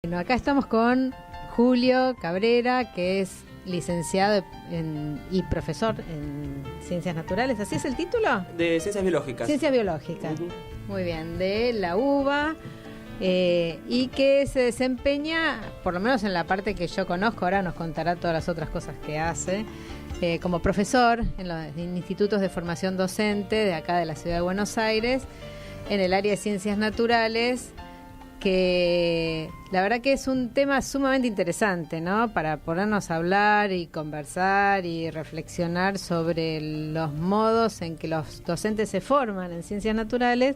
Bueno, acá estamos con Julio Cabrera, que es licenciado y profesor en Ciencias Naturales. ¿Así es el título? De Ciencias Biológicas. Ciencias Biológicas. Muy bien, de la UBA, y que se desempeña, por lo menos en la parte que yo conozco, ahora nos contará todas las otras cosas que hace, como profesor en los institutos de formación docente de acá de la ciudad de Buenos Aires, en el área de Ciencias Naturales, que la verdad que es un tema sumamente interesante, ¿no? Para ponernos a hablar y conversar y reflexionar sobre los modos en que los docentes se forman en ciencias naturales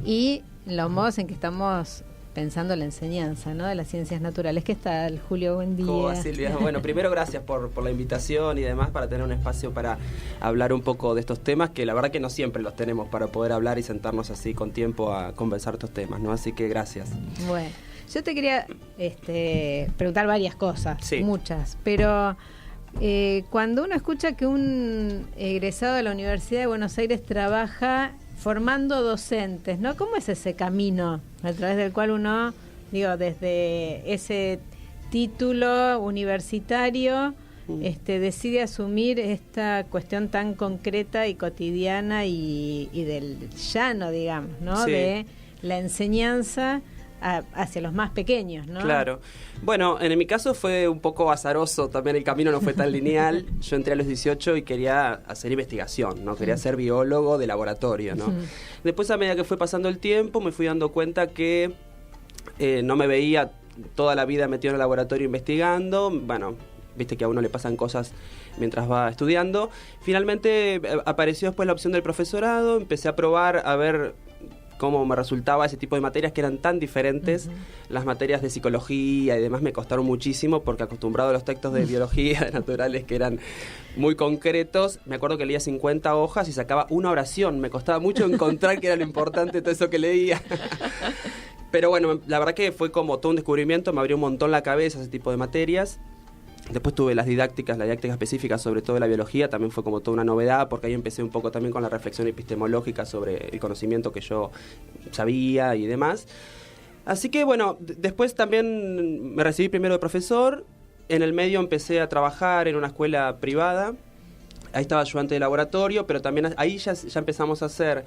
y los modos en que estamos pensando la enseñanza, ¿no? De las ciencias naturales. ¿Qué tal, Julio? Buen día. ¿Cómo va, Silvia? Bueno, primero gracias por la invitación y demás, para tener un espacio para hablar un poco de estos temas, que la verdad que no siempre los tenemos para poder hablar y sentarnos así con tiempo a conversar estos temas, ¿no? Así que gracias. Bueno, yo te quería preguntar varias cosas, sí, muchas, pero cuando uno escucha que un egresado de la Universidad de Buenos Aires trabaja formando docentes, ¿no? ¿Cómo es ese camino a través del cual uno, desde ese título universitario, decide asumir esta cuestión tan concreta y cotidiana y del llano, digamos, ¿no? Sí. De la enseñanza hacia los más pequeños, ¿no? Claro. Bueno, en mi caso fue un poco azaroso, también el camino no fue tan lineal. Yo entré a los 18 y quería hacer investigación, ¿no? Quería ser biólogo de laboratorio, ¿no? Después, a medida que fue pasando el tiempo, me fui dando cuenta que no me veía toda la vida metido en el laboratorio investigando. Bueno, viste que a uno le pasan cosas mientras va estudiando. Finalmente apareció después la opción del profesorado, empecé a probar a ver cómo me resultaba ese tipo de materias que eran tan diferentes. Las materias de psicología y demás me costaron muchísimo, porque acostumbrado a los textos de biología, de naturales, que eran muy concretos, me acuerdo que leía 50 hojas y sacaba una oración. Me costaba mucho encontrar qué era lo importante todo eso que leía. Pero bueno, la verdad que fue como todo un descubrimiento, me abrió un montón la cabeza ese tipo de materias. Después tuve la didáctica específica, sobre todo de la biología, también fue como toda una novedad, porque ahí empecé un poco también con la reflexión epistemológica sobre el conocimiento que yo sabía y demás. Así que bueno, después también me recibí primero de profesor, en el medio empecé a trabajar en una escuela privada, ahí estaba ayudante de laboratorio, pero también ahí ya empezamos a hacer,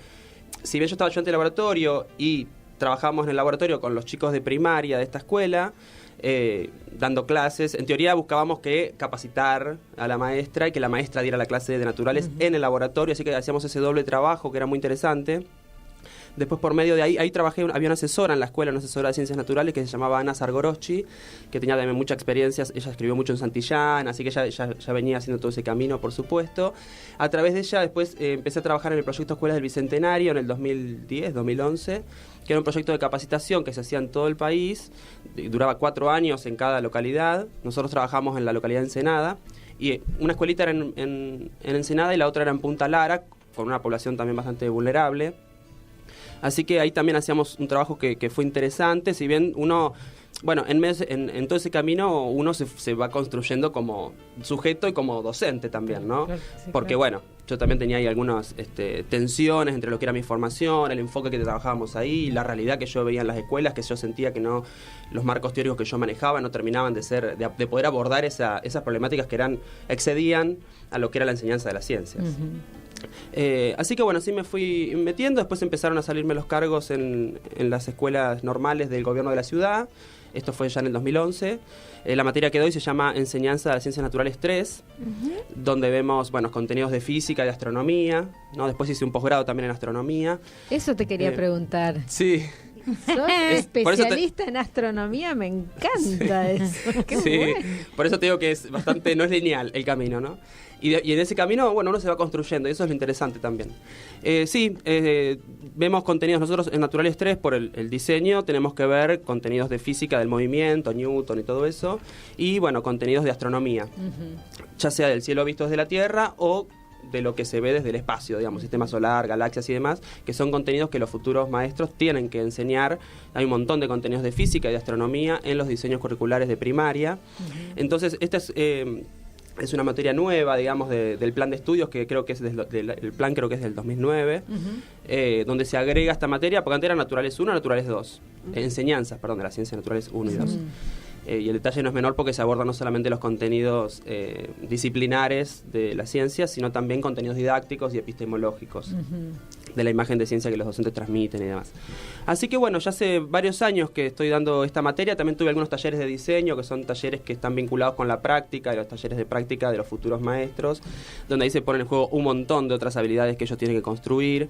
si bien yo estaba ayudante de laboratorio y trabajábamos en el laboratorio con los chicos de primaria de esta escuela, dando clases, en teoría buscábamos que capacitar a la maestra y que la maestra diera la clase de naturales en el laboratorio, así que hacíamos ese doble trabajo que era muy interesante. Después, por medio de ahí trabajé, había una asesora en la escuela, una asesora de ciencias naturales que se llamaba Ana Sargoroschi, que tenía también mucha experiencia, ella escribió mucho en Santillán, así que ya venía haciendo todo ese camino, por supuesto. A través de ella después empecé a trabajar en el proyecto Escuelas del Bicentenario en el 2010, 2011, que era un proyecto de capacitación que se hacía en todo el país, duraba 4 años en cada localidad. Nosotros trabajamos en la localidad de Ensenada, y una escuelita era en Ensenada y la otra era en Punta Lara, con una población también bastante vulnerable. Así que ahí también hacíamos un trabajo que fue interesante, si bien uno, bueno, en todo ese camino uno se va construyendo como sujeto y como docente también, ¿no? Claro, sí, porque bueno, yo también tenía ahí algunas tensiones entre lo que era mi formación, el enfoque que trabajábamos ahí, la realidad que yo veía en las escuelas, que yo sentía que no, los marcos teóricos que yo manejaba no terminaban de poder abordar esas problemáticas que excedían a lo que era la enseñanza de las ciencias. Así que bueno, así me fui metiendo. Después empezaron a salirme los cargos en las escuelas normales del gobierno de la ciudad. Esto fue ya en el 2011. La materia que doy se llama Enseñanza de las Ciencias Naturales 3, donde vemos contenidos de física, de astronomía, ¿no? Después hice un posgrado también en astronomía. Eso te quería preguntar. Sí. Sos especialista en astronomía, me encanta eso. Qué sí, bueno. Por eso te digo que es bastante, no es lineal el camino, ¿no? Y en ese camino, uno se va construyendo, y eso es lo interesante también. Vemos contenidos nosotros en Naturales 3 por el diseño, tenemos que ver contenidos de física del movimiento, Newton y todo eso, y contenidos de astronomía, ya sea del cielo visto desde la Tierra o de lo que se ve desde el espacio, sistema solar, galaxias y demás, que son contenidos que los futuros maestros tienen que enseñar. Hay un montón de contenidos de física y de astronomía en los diseños curriculares de primaria. Entonces, esta es una materia nueva, del plan de estudios, que creo que es el plan creo que es del 2009. donde se agrega esta materia, porque antes era naturales 1, naturales 2, enseñanzas, perdón, de las ciencias naturales 1 y 2. Y el detalle no es menor porque se abordan no solamente los contenidos disciplinares de la ciencia, sino también contenidos didácticos y epistemológicos de la imagen de ciencia que los docentes transmiten y demás. Así que bueno, ya hace varios años que estoy dando esta materia. También tuve algunos talleres de diseño, que son talleres que están vinculados con la práctica, y los talleres de práctica de los futuros maestros, donde ahí se ponen en juego un montón de otras habilidades que ellos tienen que construir,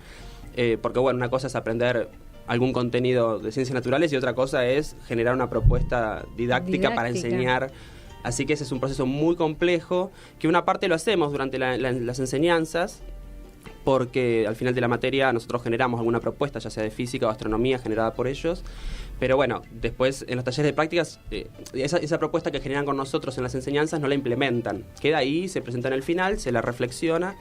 porque bueno, una cosa es aprender algún contenido de ciencias naturales y otra cosa es generar una propuesta didáctica para enseñar. Así que ese es un proceso muy complejo, que una parte lo hacemos durante las enseñanzas, porque al final de la materia nosotros generamos alguna propuesta, ya sea de física o astronomía, generada por ellos. Pero bueno, después en los talleres de prácticas, esa propuesta que generan con nosotros en las enseñanzas no la implementan. Queda ahí, se presenta en el final, se la reflexiona.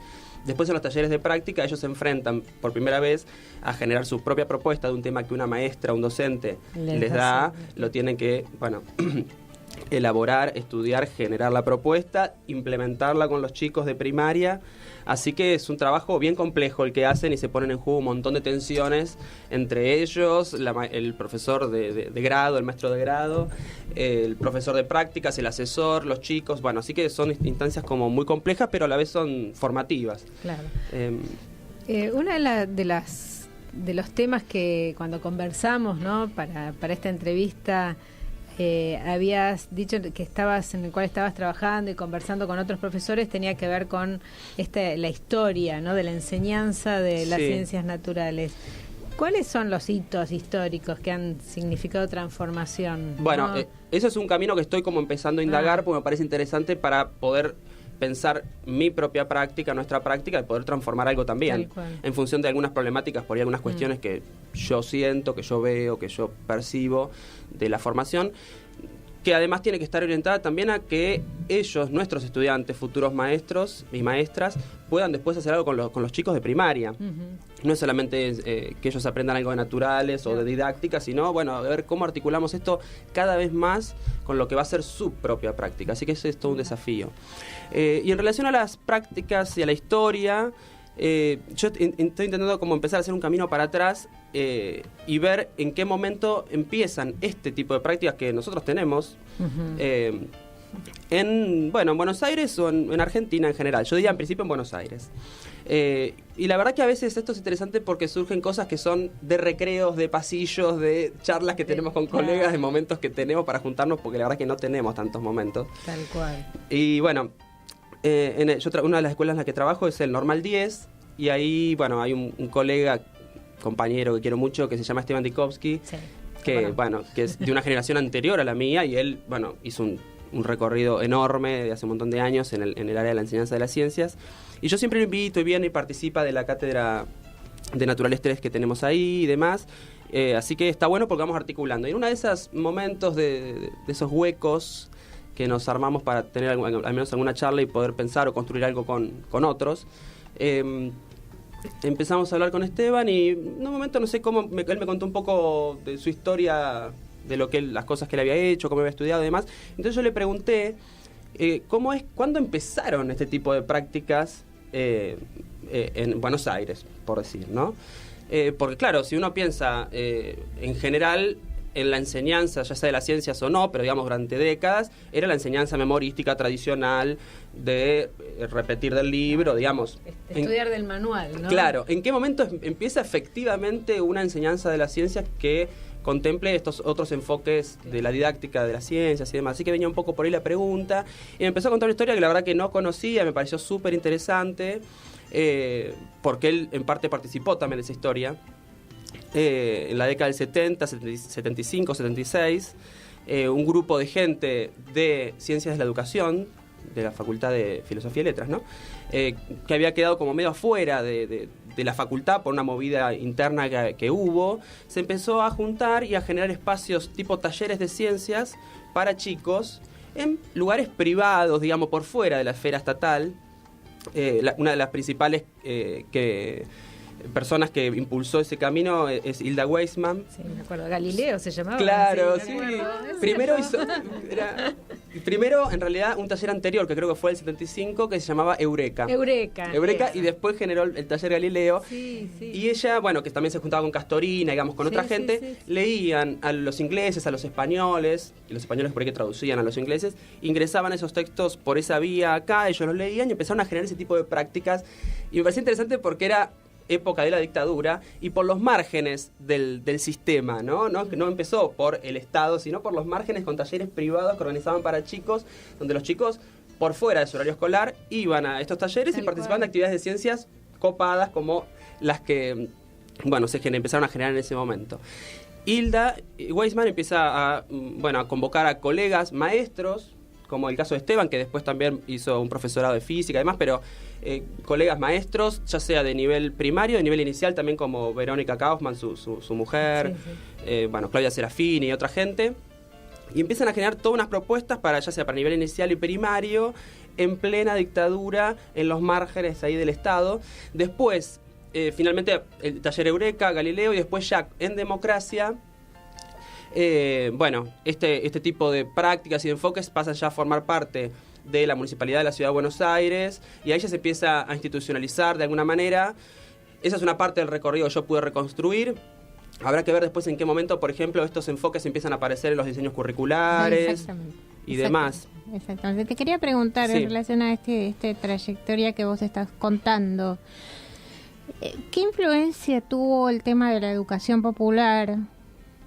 Después en los talleres de práctica ellos se enfrentan por primera vez a generar su propia propuesta de un tema que una maestra, un docente les da. Lo tienen que, bueno, elaborar, estudiar, generar la propuesta, implementarla con los chicos de primaria. Así que es un trabajo bien complejo el que hacen, y se ponen en juego un montón de tensiones entre ellos, el profesor de grado, el maestro de grado, el profesor de prácticas, el asesor, los chicos. Bueno, así que son instancias como muy complejas, pero a la vez son formativas. Claro. Una de los temas que cuando conversamos, ¿no?, para esta entrevista, habías dicho que en el cual estabas trabajando y conversando con otros profesores, tenía que ver con la historia, ¿no?, de la enseñanza de las ciencias naturales. ¿Cuáles son los hitos históricos que han significado transformación? Bueno, ¿no? Eso es un camino que estoy como empezando a indagar, porque me parece interesante para poder pensar mi propia práctica, nuestra práctica, de poder transformar algo también, en función de algunas problemáticas, por ahí algunas cuestiones que yo siento, que yo veo, que yo percibo de la formación, que además tiene que estar orientada también a que ellos, nuestros estudiantes, futuros maestros y maestras, puedan después hacer algo con los chicos de primaria. No es solamente que ellos aprendan algo de naturales o de didáctica, sino, bueno, a ver cómo articulamos esto cada vez más con lo que va a ser su propia práctica. Así que ese es todo un desafío. Y en relación a las prácticas y a la historia, yo estoy intentando como empezar a hacer un camino para atrás y ver en qué momento empiezan este tipo de prácticas que nosotros tenemos en Buenos Aires o en Argentina en general. Yo diría en principio en Buenos Aires. Y la verdad que a veces esto es interesante porque surgen cosas que son de recreos, de pasillos, de charlas que tenemos con colegas, de momentos que tenemos para juntarnos, porque la verdad que no tenemos tantos momentos. Tal cual. Y bueno, una de las escuelas en las que trabajo es el Normal 10, y ahí, bueno, hay un colega, compañero que quiero mucho, que se llama Esteban Dikovsky, que es de una generación anterior a la mía, y él, bueno, hizo un recorrido enorme de hace un montón de años en el área de la enseñanza de las ciencias, y yo siempre lo invito y viene y participa de la cátedra de Naturales 3 que tenemos ahí y demás. Así que está bueno porque vamos articulando. Y en uno de esos momentos, de esos huecos que nos armamos para tener al menos alguna charla y poder pensar o construir algo con otros, empezamos a hablar con Esteban, y en un momento, no sé cómo, él me contó un poco de su historia, de las cosas que él había hecho, cómo había estudiado y demás. Entonces yo le pregunté cuándo empezaron este tipo de prácticas en Buenos Aires, por decir, ¿no? Porque claro, si uno piensa en general en la enseñanza, ya sea de las ciencias o no, pero digamos durante décadas, era la enseñanza memorística tradicional de repetir del libro, digamos. Estudiar del manual, ¿no? Claro, ¿en qué momento empieza efectivamente una enseñanza de las ciencias que contemple estos otros enfoques de la didáctica de las ciencias y demás? Así que venía un poco por ahí la pregunta, y me empezó a contar una historia que la verdad que no conocía, me pareció súper interesante, porque él en parte participó también de esa historia. En la década del 70, 75, 76, un grupo de gente de Ciencias de la Educación, de la Facultad de Filosofía y Letras, ¿no? Que había quedado como medio afuera de la facultad por una movida interna que hubo, se empezó a juntar y a generar espacios tipo talleres de ciencias para chicos en lugares privados, digamos, por fuera de la esfera estatal. Una de las principales personas que impulsó ese camino es Hilda Weissman. Sí, me acuerdo. Galileo se llamaba. Claro, sí. Primero hizo... Primero, en realidad, un taller anterior, que creo que fue el 75, que se llamaba Eureka. Eureka, y después generó el taller Galileo. Sí. Y ella, bueno, que también se juntaba con Castorina, digamos, con otra gente, leían a los ingleses, a los españoles, y los españoles por ahí que traducían a los ingleses, ingresaban esos textos por esa vía acá, ellos los leían y empezaron a generar ese tipo de prácticas. Y me parecía interesante porque era época de la dictadura y por los márgenes del sistema, ¿no? Que no empezó por el Estado, sino por los márgenes con talleres privados que organizaban para chicos, donde los chicos, por fuera de su horario escolar, iban a estos talleres y participaban de actividades de ciencias copadas como las que, bueno, empezaron a generar en ese momento. Hilda Weisman empieza a convocar a colegas, maestros, como el caso de Esteban, que después también hizo un profesorado de física y demás, pero colegas maestros, ya sea de nivel primario, de nivel inicial, también como Verónica Kaufman, su mujer, Claudia Serafini y otra gente, y empiezan a generar todas unas propuestas ya sea para nivel inicial y primario, en plena dictadura, en los márgenes ahí del Estado. Después, finalmente, el taller Eureka, Galileo, y después ya en democracia, este tipo de prácticas y de enfoques pasan ya a formar parte de la Municipalidad de la Ciudad de Buenos Aires, y ahí ya se empieza a institucionalizar de alguna manera. Esa es una parte del recorrido que yo pude reconstruir. Habrá que ver después en qué momento, por ejemplo, estos enfoques empiezan a aparecer en los diseños curriculares y demás. Exactamente. Te quería preguntar en relación a esta trayectoria que vos estás contando. ¿Qué influencia tuvo el tema de la educación popular,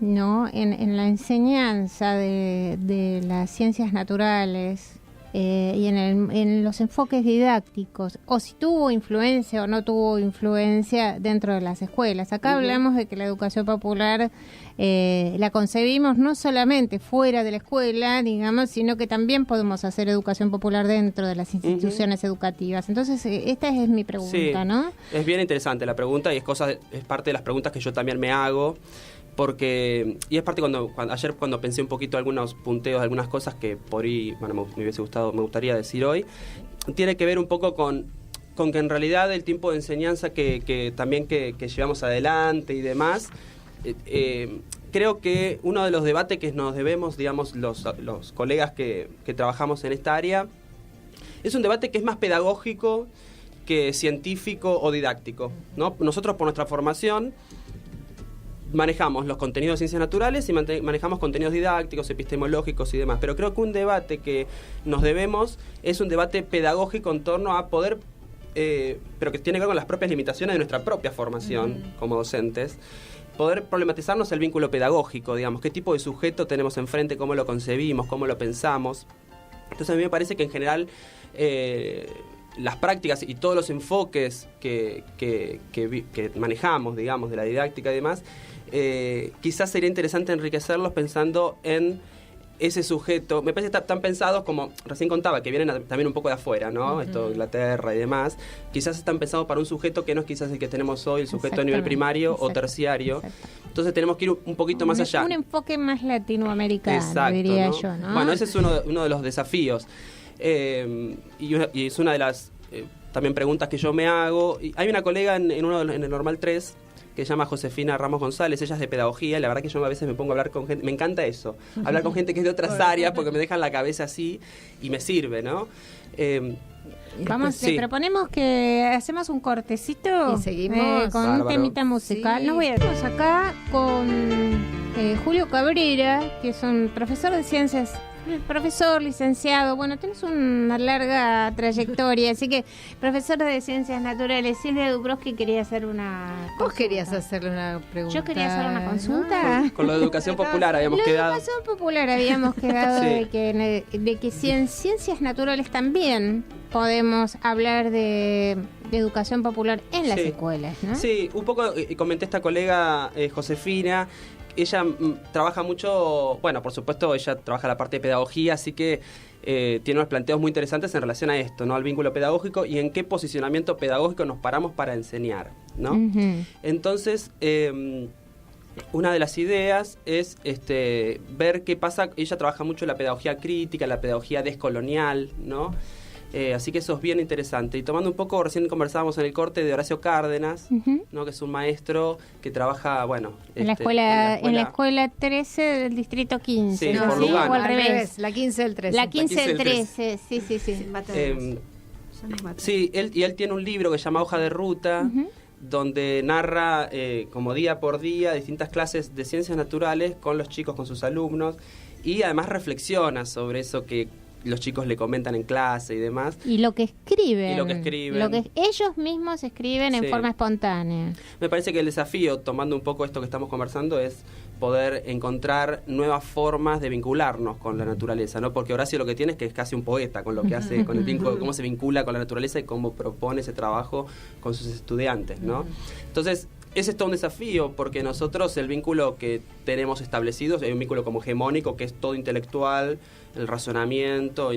¿no? en la enseñanza de las ciencias naturales y en los enfoques didácticos, o si tuvo influencia o no tuvo influencia dentro de las escuelas? Acá hablamos de que la educación popular la concebimos no solamente fuera de la escuela, digamos, sino que también podemos hacer educación popular dentro de las instituciones educativas. Entonces, esta es mi pregunta, ¿no? Es bien interesante la pregunta y es parte de las preguntas que yo también me hago. Y es parte ayer cuando pensé un poquito algunos punteos, algunas cosas que por ahí, me gustaría decir hoy, tiene que ver un poco con que en realidad el tiempo de enseñanza que también que llevamos adelante y demás, creo que uno de los debates que nos debemos, digamos, los colegas que trabajamos en esta área, es un debate que es más pedagógico que científico o didáctico, ¿no? Nosotros por nuestra formación manejamos los contenidos de ciencias naturales y manejamos contenidos didácticos, epistemológicos y demás, pero creo que un debate que nos debemos es un debate pedagógico en torno a poder, pero que tiene que ver con las propias limitaciones de nuestra propia formación como docentes, poder problematizarnos el vínculo pedagógico, digamos, qué tipo de sujeto tenemos enfrente, cómo lo concebimos, cómo lo pensamos. Entonces a mí me parece que en general las prácticas y todos los enfoques que manejamos, digamos, de la didáctica y demás, quizás sería interesante enriquecerlos pensando en ese sujeto. Me parece que están pensados como, recién contaba, que vienen también un poco de afuera, ¿no? Esto de Inglaterra y demás. Quizás están pensados para un sujeto que no es quizás el que tenemos hoy, el sujeto a nivel primario o terciario. Entonces tenemos que ir un poquito más allá. Un enfoque más latinoamericano, diría yo, ¿no? Bueno, ese es uno de los desafíos. Y es una de las también preguntas que yo me hago. Y hay una colega en el Normal 3 que se llama Josefina Ramos González, ella es de pedagogía, y la verdad que yo a veces me pongo a hablar con gente, me encanta eso, hablar con gente que es de otras áreas, porque me dejan la cabeza así y me sirve, ¿no? Vamos, te proponemos que hacemos un cortecito y seguimos con un temita musical. Estamos acá con Julio Cabrera, que es un profesor de ciencias, profesor, licenciado, bueno, tienes una larga trayectoria, así que profesor de ciencias naturales. Silvia Dubrowski quería hacer una consulta. Vos querías hacerle una pregunta. Yo quería hacer una consulta. Con lo de educación popular habíamos quedado. La educación popular habíamos quedado de que si en ciencias naturales también podemos hablar de educación popular en las escuelas, ¿no? Sí, un poco comenté esta colega Josefina. Ella trabaja mucho, bueno, por supuesto, ella trabaja la parte de pedagogía, así que tiene unos planteos muy interesantes en relación a esto, ¿no? Al vínculo pedagógico y en qué posicionamiento pedagógico nos paramos para enseñar, ¿no? Entonces, una de las ideas es ver qué pasa. Ella trabaja mucho la pedagogía crítica, la pedagogía descolonial, ¿no? Así que eso es bien interesante. Y tomando un poco, recién conversábamos en el corte de Horacio Cárdenas, ¿no? Que es un maestro que trabaja, bueno... en la escuela 13 del distrito 15, sí, ¿no? por Lugano. O al revés, la 15 del 13. La 15 del 13, sí. Sí, él tiene un libro que se llama Hoja de Ruta, donde narra como día por día distintas clases de ciencias naturales con los chicos, con sus alumnos, y además reflexiona sobre eso que los chicos le comentan en clase y demás. Y lo que escriben. Lo que ellos mismos escriben en forma espontánea. Me parece que el desafío, tomando un poco esto que estamos conversando, es poder encontrar nuevas formas de vincularnos con la naturaleza, ¿no? Porque Horacio lo que tiene es que es casi un poeta con lo que hace, con el vínculo, cómo se vincula con la naturaleza y cómo propone ese trabajo con sus estudiantes, ¿no? Entonces, ese es todo un desafío, porque nosotros el vínculo que tenemos establecido es un vínculo como hegemónico, que es todo intelectual, el razonamiento,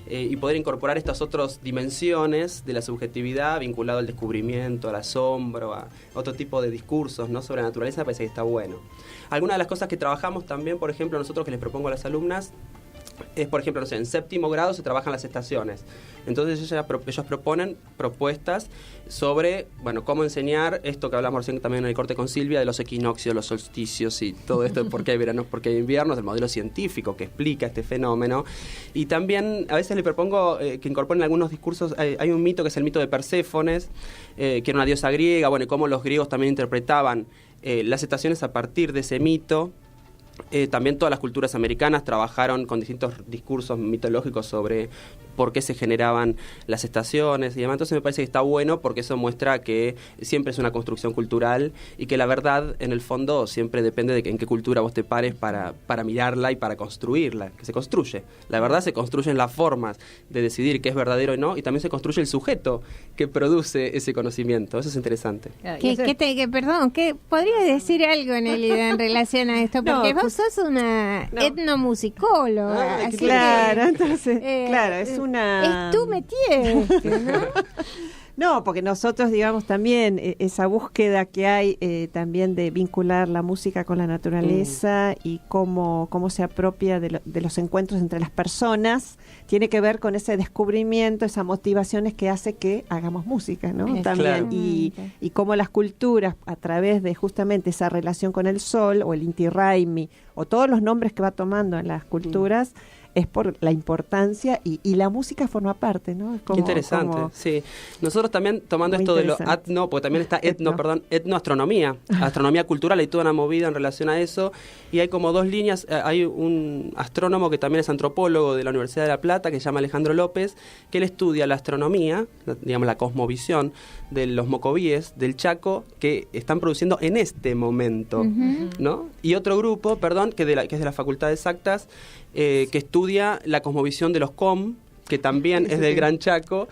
y poder incorporar estas otras dimensiones de la subjetividad vinculado al descubrimiento, al asombro, a otro tipo de discursos, ¿no? Sobre la naturaleza, me parece que está bueno. Algunas de las cosas que trabajamos también, por ejemplo, nosotros que les propongo a las alumnas, es, por ejemplo, no sé, en 7º grado se trabajan las estaciones. Entonces ellos proponen propuestas sobre, bueno, cómo enseñar esto que hablamos recién también en el corte con Silvia, de los equinoccios, los solsticios y todo esto de por qué hay veranos, por qué hay inviernos, el modelo científico que explica este fenómeno. Y también a veces le propongo que incorporen algunos discursos. Hay un mito que es el mito de Perséfones, que era una diosa griega, bueno, y cómo los griegos también interpretaban las estaciones a partir de ese mito. También todas las culturas americanas trabajaron con distintos discursos mitológicos sobre por qué se generaban las estaciones y demás. Entonces me parece que está bueno porque eso muestra que siempre es una construcción cultural y que la verdad, en el fondo, siempre depende de en qué cultura vos te pares para mirarla y para construirla, que se construye. La verdad se construyen las formas de decidir qué es verdadero y no, y también se construye el sujeto que produce ese conocimiento. Eso es interesante. Perdón, ¿podrías decir algo, Nélida, en relación a esto? Porque vos sos una etnomusicóloga. Así claro, que, entonces, claro, es tu métier, ¿no? No, porque nosotros, digamos, también esa búsqueda que hay también de vincular la música con la naturaleza y cómo se apropia de los encuentros entre las personas, tiene que ver con ese descubrimiento, esas motivaciones que hace que hagamos música, ¿no? También, y cómo las culturas, a través de justamente esa relación con el sol, o el Inti Raymi, o todos los nombres que va tomando en las culturas, es por la importancia y la música forma parte, ¿no? Es como, interesante, sí. Nosotros también, tomando esto de lo etno, porque también está etnoastronomía, astronomía cultural, hay toda una movida en relación a eso, y hay como dos líneas. Hay un astrónomo que también es antropólogo de la Universidad de La Plata, que se llama Alejandro López, que él estudia la astronomía, digamos la cosmovisión de los mocovíes del Chaco que están produciendo en este momento, ¿no? Y otro grupo, que es de la Facultad de Exactas, que estudia la cosmovisión de los Com, que también es del Gran Chaco,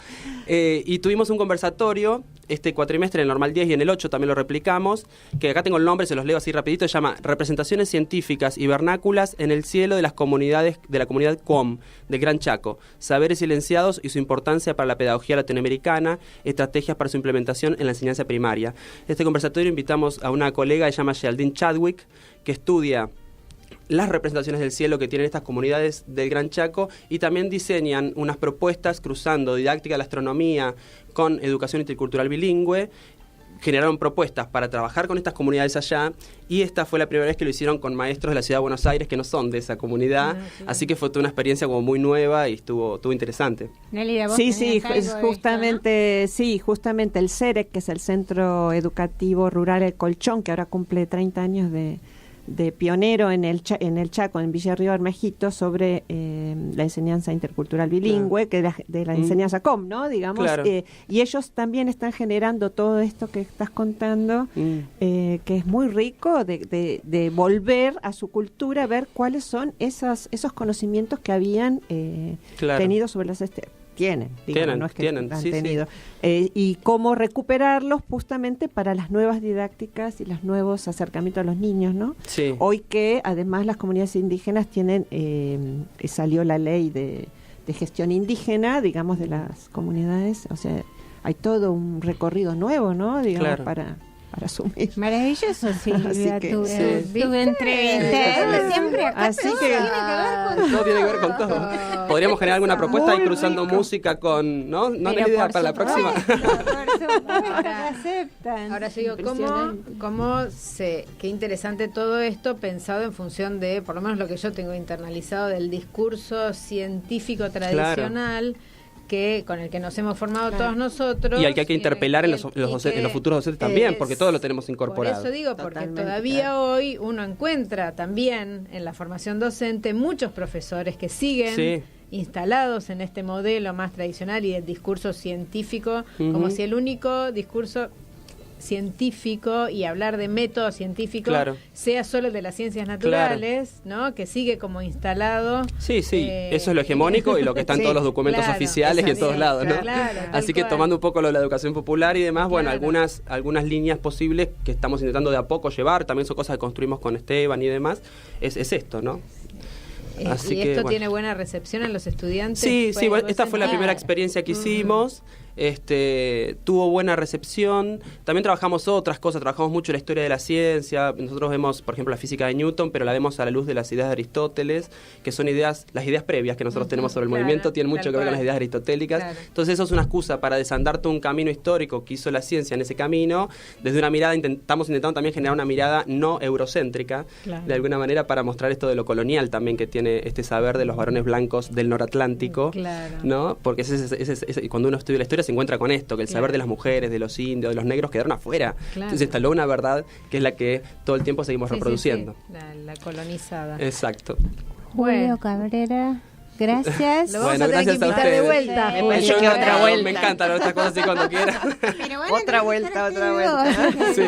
y tuvimos un conversatorio este cuatrimestre en el Normal 10 y en el 8 también lo replicamos, que acá tengo el nombre, se los leo así rapidito, se llama Representaciones Científicas y Vernáculas en el Cielo de las Comunidades de la Comunidad Com del Gran Chaco, Saberes Silenciados y su importancia para la pedagogía latinoamericana, estrategias para su implementación en la enseñanza primaria. Este conversatorio invitamos a una colega que se llama Geraldine Chadwick, que estudia las representaciones del cielo que tienen estas comunidades del Gran Chaco y también diseñan unas propuestas cruzando didáctica de la astronomía con educación intercultural bilingüe. Generaron propuestas para trabajar con estas comunidades allá y esta fue la primera vez que lo hicieron con maestros de la ciudad de Buenos Aires que no son de esa comunidad, así que fue toda una experiencia como muy nueva y estuvo interesante. Nélida, ¿vos justamente el CEREC, que es el Centro Educativo Rural El Colchón, que ahora cumple 30 años de pionero en el Chaco, en Villa Río Armejito, sobre la enseñanza intercultural bilingüe, que de la enseñanza COM, ¿no? Digamos, y ellos también están generando todo esto que estás contando, que es muy rico de volver a su cultura, ver cuáles son esos conocimientos que habían tenido sobre las tienen, no es que han tenido. Y cómo recuperarlos justamente para las nuevas didácticas y los nuevos acercamientos a los niños, ¿no? Sí. Hoy que además las comunidades indígenas tienen, salió la ley de gestión indígena, digamos, de las comunidades, o sea, hay todo un recorrido nuevo, ¿no? Digamos, para asumir. Maravilloso, Silvia, que, tu ¿viste? entrevista. Siempre acá Así todo que- tiene que ver con Todo tiene que ver con todo. Podríamos generar alguna propuesta ahí cruzando música con, ¿no? No Pero hay idea por para la próxima. supuesto, por supuesto que aceptan. Ahora yo digo, qué interesante todo esto pensado en función de, por lo menos lo que yo tengo internalizado, del discurso científico tradicional con el que nos hemos formado todos nosotros. Y al que hay que interpelar en los futuros docentes también, porque todo lo tenemos Por incorporado. eso digo, porque Totalmente, todavía hoy uno encuentra también en la formación docente muchos profesores que siguen instalados en este modelo más tradicional y del discurso científico, como si el único discurso científico y hablar de método científico sea solo el de las ciencias naturales, ¿no? Que sigue como instalado. Sí, eso es lo hegemónico y lo que está en todos los documentos oficiales y en todos lados, ¿no? Así que tomando un poco lo de la educación popular y demás, bueno, algunas líneas posibles que estamos intentando de a poco llevar, también son cosas que construimos con Esteban y demás, es esto, ¿no? Así que, esto tiene buena recepción en los estudiantes. Sí, esta fue la primera experiencia que hicimos. Tuvo buena recepción. También trabajamos otras cosas, trabajamos mucho la historia de la ciencia. Nosotros vemos, por ejemplo, la física de Newton, pero la vemos a la luz de las ideas de Aristóteles, que son las ideas previas que nosotros tenemos sobre el movimiento, tienen mucho que ver con las ideas aristotélicas. Entonces eso es una excusa para desandar todo un camino histórico que hizo la ciencia en ese camino. Desde una mirada, estamos intentando también generar una mirada no eurocéntrica, de alguna manera, para mostrar esto de lo colonial también que tiene este saber de los varones blancos del noratlántico, ¿no? Porque cuando uno estudia la historia se encuentra con esto, que el saber de las mujeres, de los indios, de los negros quedaron afuera. Entonces se instaló una verdad que es la que todo el tiempo seguimos reproduciendo. La colonizada. Exacto. Julio Cabrera, gracias. Lo vamos a tener que invitar de vuelta. Me parece que otra vuelta. Me encantan estas cosas así cuando quiera. Pero bueno, Otra vuelta. Sí.